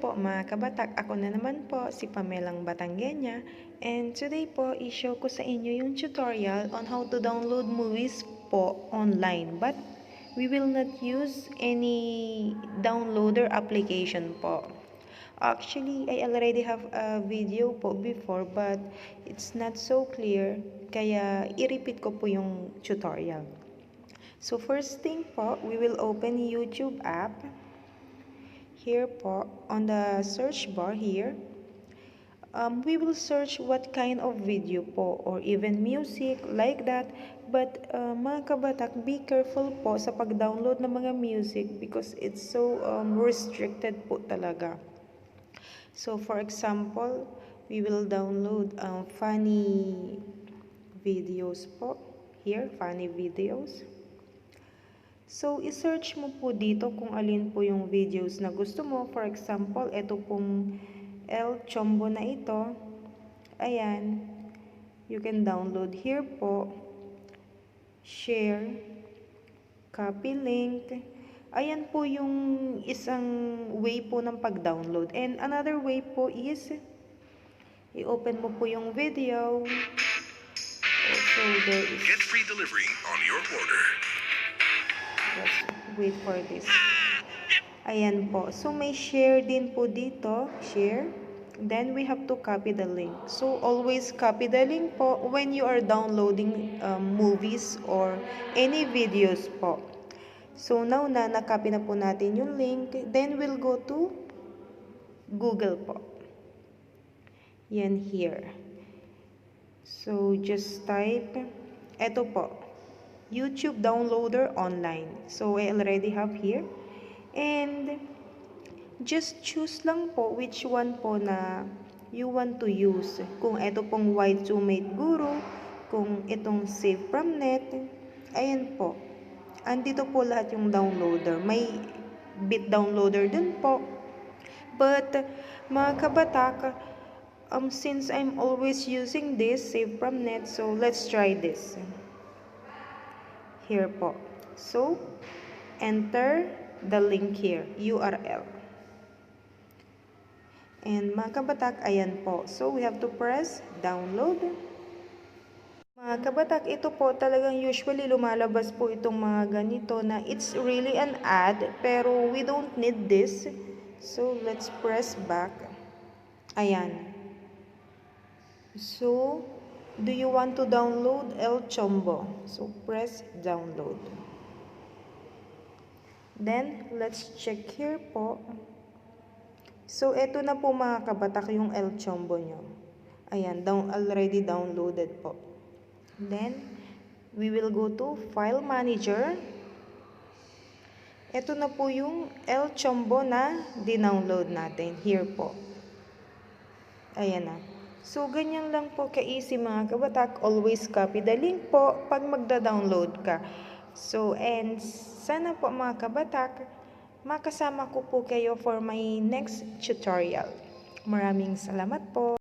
po mga kabatak, ako na naman po si Pamelang Batangueña, and today po i-show ko sa inyo yung tutorial on how to download movies po online, but we will not use any downloader application po. Actually, I already have a video po before, but it's not so clear, kaya i-repeat ko po yung tutorial. So first thing po, we will open YouTube app. Here po, on the search bar here, we will search what kind of video po or even music like that. But mga kabatak, be careful po sa pag-download ng mga music because it's so restricted po talaga. So for example, we will download funny videos po. Here, funny videos. So, i-search mo po dito kung alin po yung videos na gusto mo. For example, ito pong El Chombo na ito. Ayan. You can download here po. Share. Copy link. Ayan po yung isang way po ng pag-download. And another way po is, i-open mo po yung video. Also, there is... Get free delivery on your order. Let's wait for this. Ayan po. So, may share din po dito. Share. Then, we have to copy the link. So, always copy the link po when you are downloading movies or any videos po. So, now na nakopy na po natin yung link. Then, we'll go to Google po. Yan here. So, just type. Ito po. YouTube downloader online. So, I already have here. And, just choose lang po which one po na you want to use. Kung ito pong Y2Mate Guru, kung itong Save from Net, ayan po. Andito po lahat yung downloader. May bit downloader din po. But, mga kabatak, since I'm always using this, Save from Net, so let's try this. Here po. So, enter the link here, URL. And mga kabatak, ayan po. So, we have to press download. Mga kabatak, ito po talagang usually lumalabas po itong mga ganito na it's really an ad, pero we don't need this. So, let's press back. Ayan. So, do you want to download El Chombo? So, press download. Then, let's check here po. So, eto na po mga kabatak yung El Chombo nyo. Ayan, already downloaded po. Then, we will go to File Manager. Eto na po yung El Chombo na dinownload natin. Here po. Ayan na. So, ganyan lang po ka-easy mga kabatak. Always copy the link po pag magda-download ka. So, and sana po mga kabatak, makasama ko po kayo for my next tutorial. Maraming salamat po.